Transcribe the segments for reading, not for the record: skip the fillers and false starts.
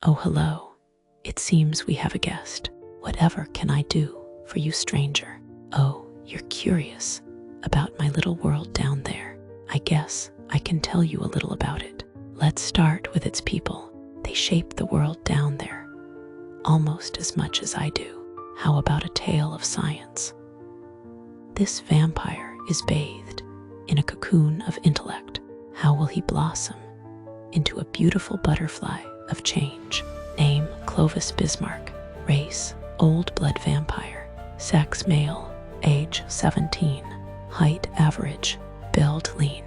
Oh, hello. It seems we have a guest. Whatever can I do for you, stranger? Oh, you're curious about my little world down there. I guess I can tell you a little about it. Let's start with its people. They shape the world down there almost as much as I do. How about a tale of science? This vampire is bathed in a cocoon of intellect. How will he blossom into a beautiful butterfly of change? Name: Clovis Bismarck. Race: old blood vampire. Sex: male. Age: 17. Height: average. Build: lean.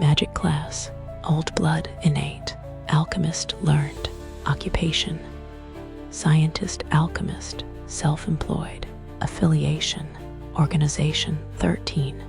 Magic class: old blood innate. Alchemist learned. Occupation: scientist, alchemist. Self-employed. Affiliation: organization 13.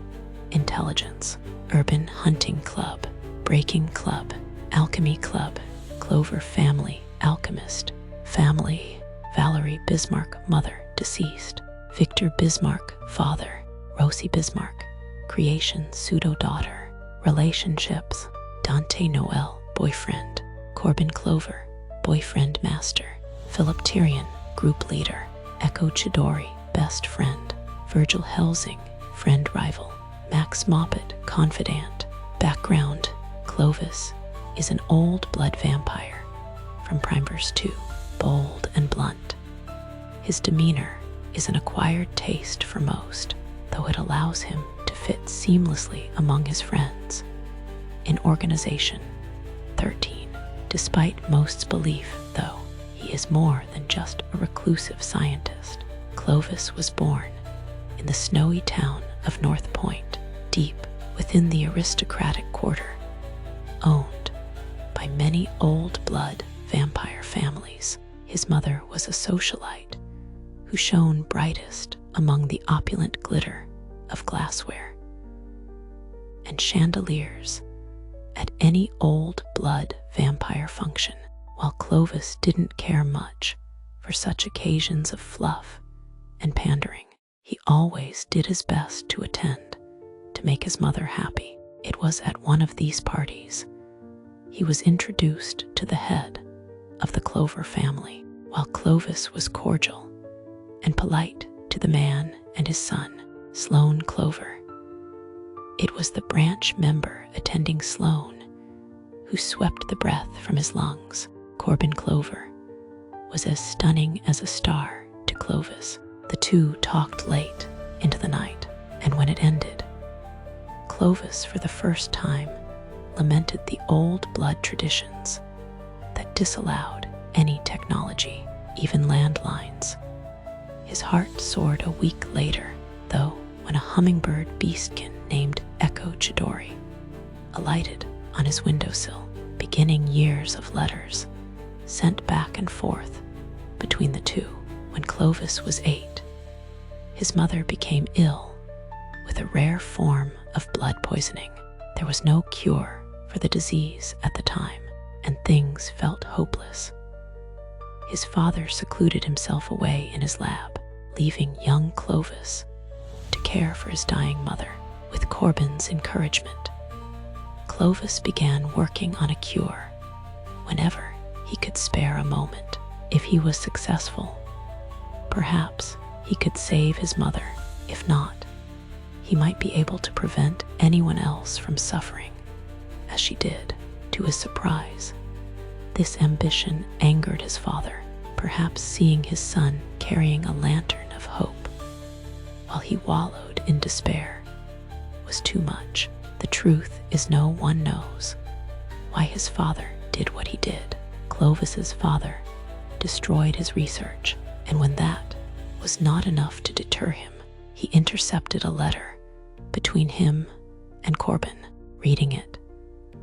Intelligence: urban hunting club. Breaking club. Alchemy club. Clover family. Alchemist. Family: Valerie Bismarck, mother, deceased. Victor Bismarck, father. Rosie Bismarck, creation, pseudo-daughter. Relationships: Dante Noel, boyfriend. Corbin Clover, boyfriend master. Philip Tyrion, group leader. Echo Chidori, best friend. Virgil Helsing, friend rival. Max Moppet, confidant. Background: Clovis is an old blood vampire from Primevers 2, bold and blunt. His demeanor is an acquired taste for most, though it allows him to fit seamlessly among his friends. In organization 13. Despite most's belief, though, he is more than just a reclusive scientist. Clovis was born in the snowy town of North Point, deep within the aristocratic quarter, owned by many old blood vampire families. His mother was a socialite who shone brightest among the opulent glitter of glassware and chandeliers at any old blood vampire function. While Clovis didn't care much for such occasions of fluff and pandering, he always did his best to attend to make his mother happy. It was at one of these parties he was introduced to the head of the Clover family. While Clovis was cordial and polite to the man and his son, Sloane Clover, it was the branch member attending Sloane who swept the breath from his lungs. Corbin Clover was as stunning as a star to Clovis. The two talked late into the night, and when it ended, Clovis for the first time lamented the old blood traditions that disallowed any technology, even landlines. His heart soared a week later, though, when a hummingbird beastkin named Echo Chidori alighted on his windowsill, beginning years of letters sent back and forth between the two. When Clovis was 8, his mother became ill with a rare form of blood poisoning. There was no cure for the disease at the time, and things felt hopeless. His father secluded himself away in his lab, leaving young Clovis to care for his dying mother. With Corbin's encouragement, Clovis began working on a cure whenever he could spare a moment. If he was successful, perhaps he could save his mother. If not, he might be able to prevent anyone else from suffering as she did. To his surprise, this ambition angered his father. Perhaps seeing his son carrying a lantern of hope while he wallowed in despair was too much. The truth is, no one knows why his father did what he did. Clovis's father destroyed his research, and when that was not enough to deter him, he intercepted a letter between him and Corbin. Reading it,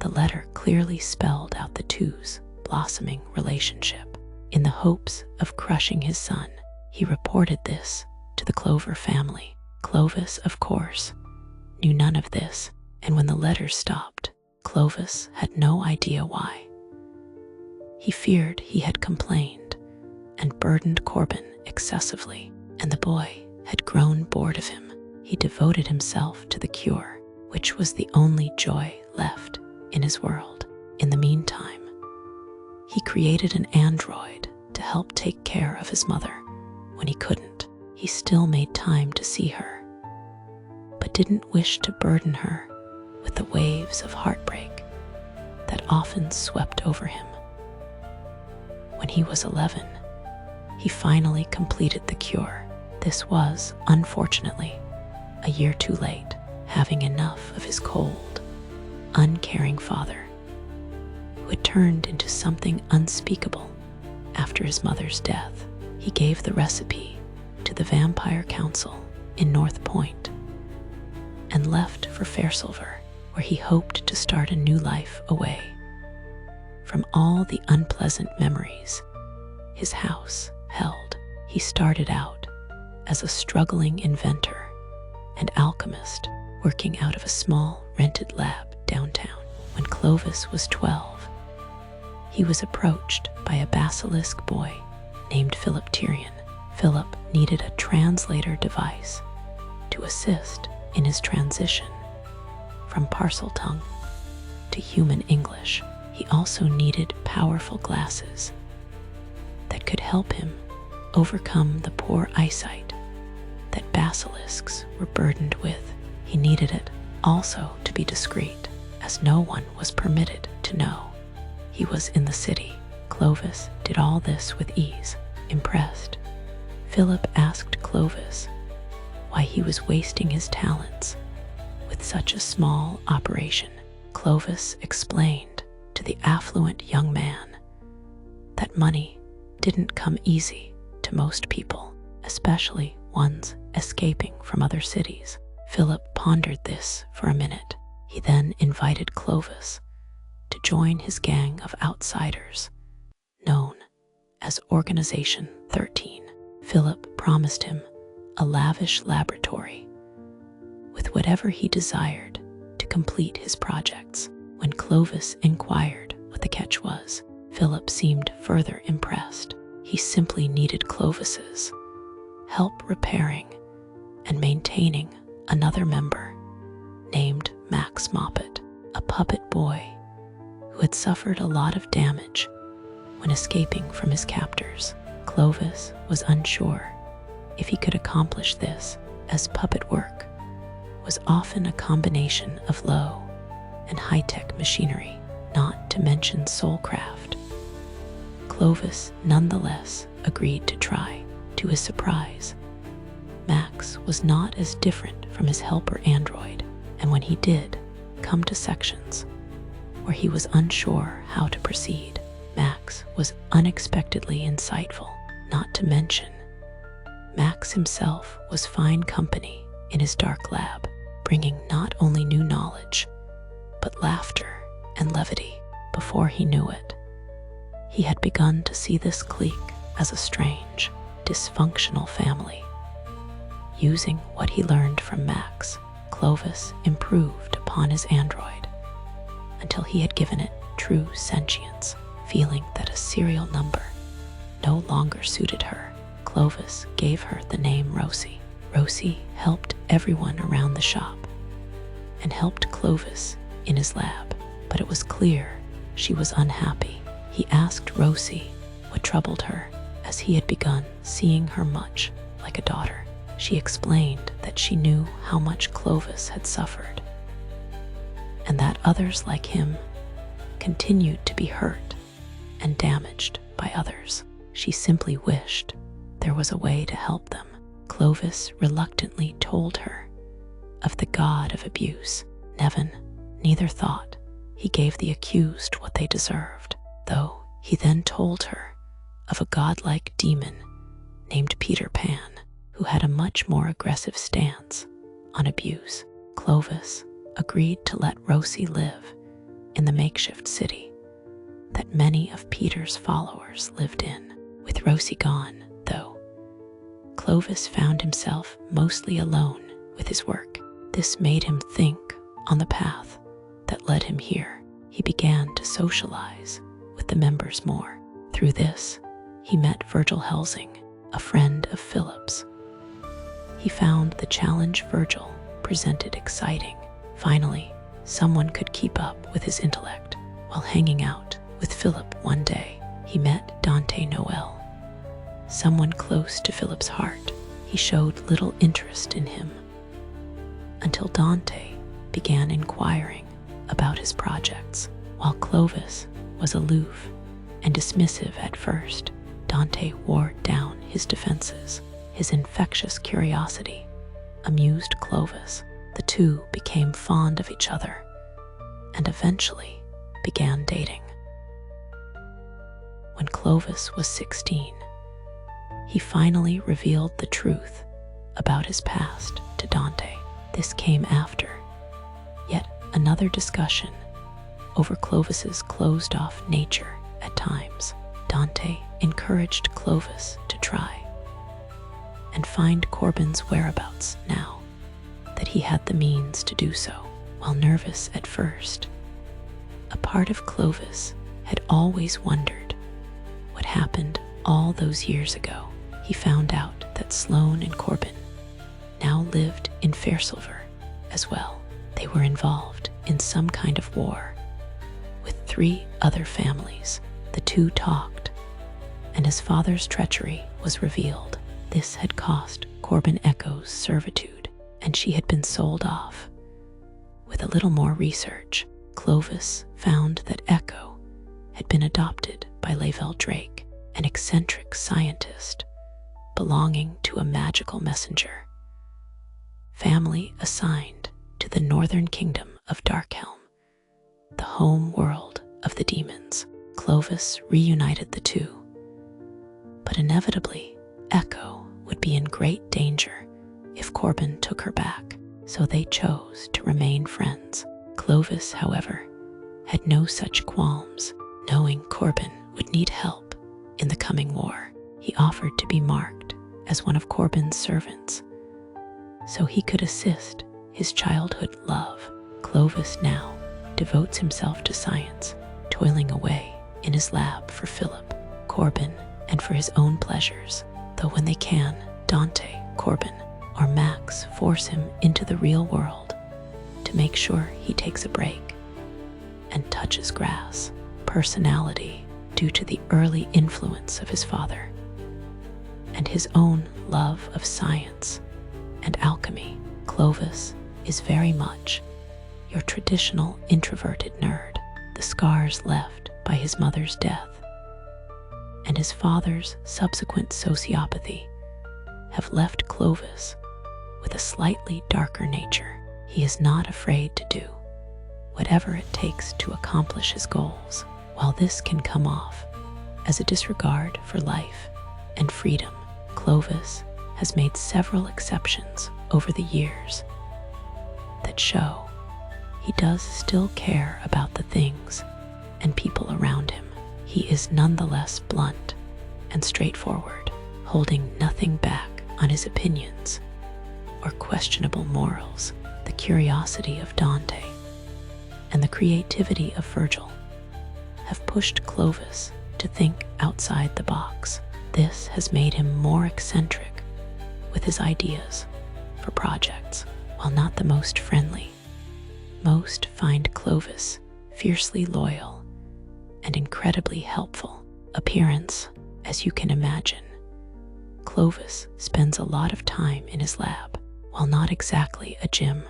the letter clearly spelled out the two's blossoming relationship. In the hopes of crushing his son, he reported this to the Clover family. Clovis, of course, knew none of this, and when the letter stopped, Clovis had no idea why. He feared he had complained and burdened Corbin excessively, and the boy had grown bored of him. He devoted himself to the cure, which was the only joy left in his world. In the meantime, He created an android to help take care of his mother. When he couldn't, he still made time to see her, but didn't wish to burden her with the waves of heartbreak that often swept over him. When he was 11, he finally completed the cure. This was, unfortunately, a year too late, having enough of his cold, uncaring father, who had turned into something unspeakable after his mother's death. He gave the recipe to the Vampire Council in North Point and left for Fairsilver, where he hoped to start a new life away from all the unpleasant memories his house held. He started out as a struggling inventor and alchemist working out of a small rented lab downtown. When Clovis was 12, he was approached by a basilisk boy named Philip Tyrion. Philip needed a translator device to assist in his transition from Parseltongue to human English. He also needed powerful glasses that could help him overcome the poor eyesight that basilisks were burdened with. He needed it also to be discreet, as no one was permitted to know he was in the city. Clovis did all this with ease. Impressed, Philip asked Clovis why he was wasting his talents with such a small operation. Clovis explained to the affluent young man that money didn't come easy to most people, especially ones escaping from other cities. Philip pondered this for a minute. He then invited Clovis to join his gang of outsiders, known as Organization 13. Philip promised him a lavish laboratory with whatever he desired to complete his projects. When Clovis inquired what the catch was, Philip seemed further impressed. He simply needed Clovis's help repairing and maintaining another member named Max Moppet, a puppet boy who had suffered a lot of damage when escaping from his captors. Clovis was unsure if he could accomplish this, as puppet work was often a combination of low and high-tech machinery, not to mention soulcraft. Clovis nonetheless agreed to try. To his surprise, Max was not as different from his helper android, and when he did come to sections where he was unsure how to proceed, Max was unexpectedly insightful. Not to mention, Max himself was fine company in his dark lab, bringing not only new knowledge, but laughter and levity. Before he knew it, he had begun to see this clique as a strange, dysfunctional family. Using what he learned from Max, Clovis improved upon his android until he had given it true sentience. Feeling that a serial number no longer suited her, Clovis gave her the name Rosie. Rosie helped everyone around the shop and helped Clovis in his lab, but it was clear she was unhappy. He asked Rosie what troubled her, as he had begun seeing her much like a daughter. She explained that she knew how much Clovis had suffered, and that others like him continued to be hurt and damaged by others. She simply wished there was a way to help them. Clovis reluctantly told her of the god of abuse. Nevin neither thought he gave the accused what they deserved, though he then told her of a godlike demon named Peter Pan, who had a much more aggressive stance on abuse. Clovis agreed to let Rosie live in the makeshift city that many of Peter's followers lived in. With Rosie gone, though, Clovis found himself mostly alone with his work. This made him think on the path that led him here. He began to socialize with the members more. Through this, he met Virgil Helsing, a friend of Philip's. He found the challenge Virgil presented exciting. Finally, someone could keep up with his intellect. While hanging out with Philip one day, he met Dante Noel, someone close to Philip's heart. He showed little interest in him until Dante began inquiring about his projects. While Clovis was aloof and dismissive at first, Dante wore down his defenses. His infectious curiosity amused Clovis. The two became fond of each other and eventually began dating. When Clovis was 16, he finally revealed the truth about his past to Dante. This came after yet another discussion over Clovis's closed-off nature. At times, Dante encouraged Clovis to try and find Corbin's whereabouts now that he had the means to do so. While nervous at first, a part of Clovis had always wondered what happened all those years ago. He found out that Sloane and Corbin now lived in Fairsilver as well. They were involved in some kind of war with 3 other families. The two talked, and his father's treachery was revealed. This had cost Corbin Echo's servitude, and she had been sold off. With a little more research, Clovis found that Echo had been adopted by Lavelle Drake, an eccentric scientist belonging to a magical messenger family assigned to the northern kingdom of Darkhelm, the home world of the demons. Clovis reunited the two, but inevitably Echo would be in great danger if Corbin took her back, so they chose to remain friends. Clovis, however, had no such qualms. Knowing Corbin would need help in the coming war, he offered to be marked as one of Corbin's servants so he could assist his childhood love. Clovis now devotes himself to science, toiling away in his lab for Philip, Corbin, and for his own pleasures. Though when they can, Dante, Corbin, or Max force him into the real world to make sure he takes a break and touches grass. Personality, due to the early influence of his father and his own love of science and alchemy, Clovis is very much your traditional introverted nerd. The scars left by his mother's death and his father's subsequent sociopathy have left Clovis with a slightly darker nature. He is not afraid to do whatever it takes to accomplish his goals. While this can come off as a disregard for life and freedom, Clovis has made several exceptions over the years that show he does still care about the things and people around him. He is nonetheless blunt and straightforward, holding nothing back on his opinions or questionable morals. The curiosity of Dante and the creativity of Virgil have pushed Clovis to think outside the box. This has made him more eccentric with his ideas for projects. While not the most friendly, most find Clovis fiercely loyal and incredibly helpful. Appearance, as you can imagine, Clovis spends a lot of time in his lab. While not exactly a gym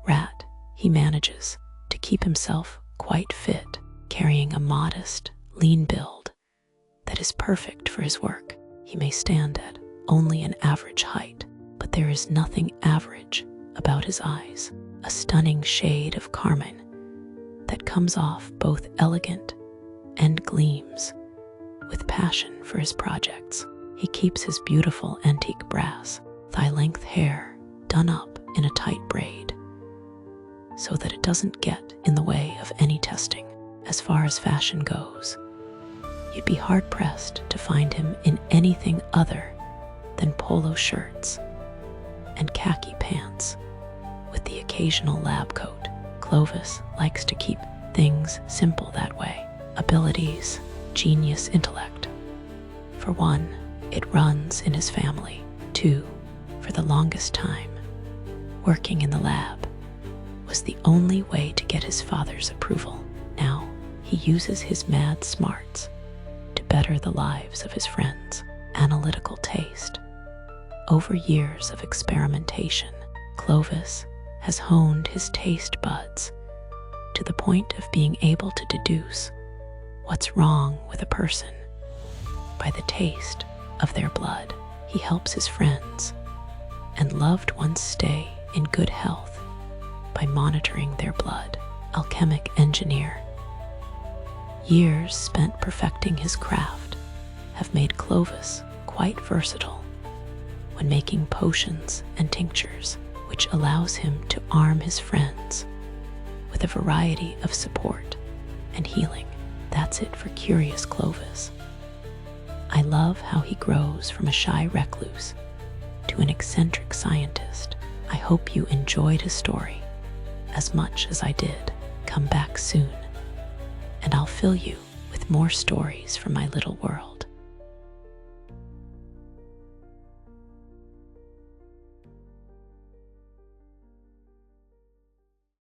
rat, he manages to keep himself quite fit, carrying a modest, lean build that is perfect for his work. He may stand at only an average height, but there is nothing average about his eyes, a stunning shade of carmine that comes off both elegant and gleams with passion for his projects. He keeps his beautiful antique brass, thigh-length hair done up in a tight braid so that it doesn't get in the way of any testing. As far as fashion goes, you'd be hard-pressed to find him in anything other than polo shirts and khaki pants with the occasional lab coat. Clovis likes to keep things simple that way. Abilities, genius intellect. For one, it runs in his family. Two, for the longest time, working in the lab was the only way to get his father's approval. Now, he uses his mad smarts to better the lives of his friends. Analytical taste. Over years of experimentation, Clovis has honed his taste buds to the point of being able to deduce what's wrong with a person by the taste of their blood. He helps his friends and loved ones stay in good health by monitoring their blood. Alchemic engineer. Years spent perfecting his craft have made Clovis quite versatile when making potions and tinctures, which allows him to arm his friends with a variety of support and healing. That's it for Curious Clovis. I love how he grows from a shy recluse to an eccentric scientist. I hope you enjoyed his story as much as I did. Come back soon, and I'll fill you with more stories from my little world.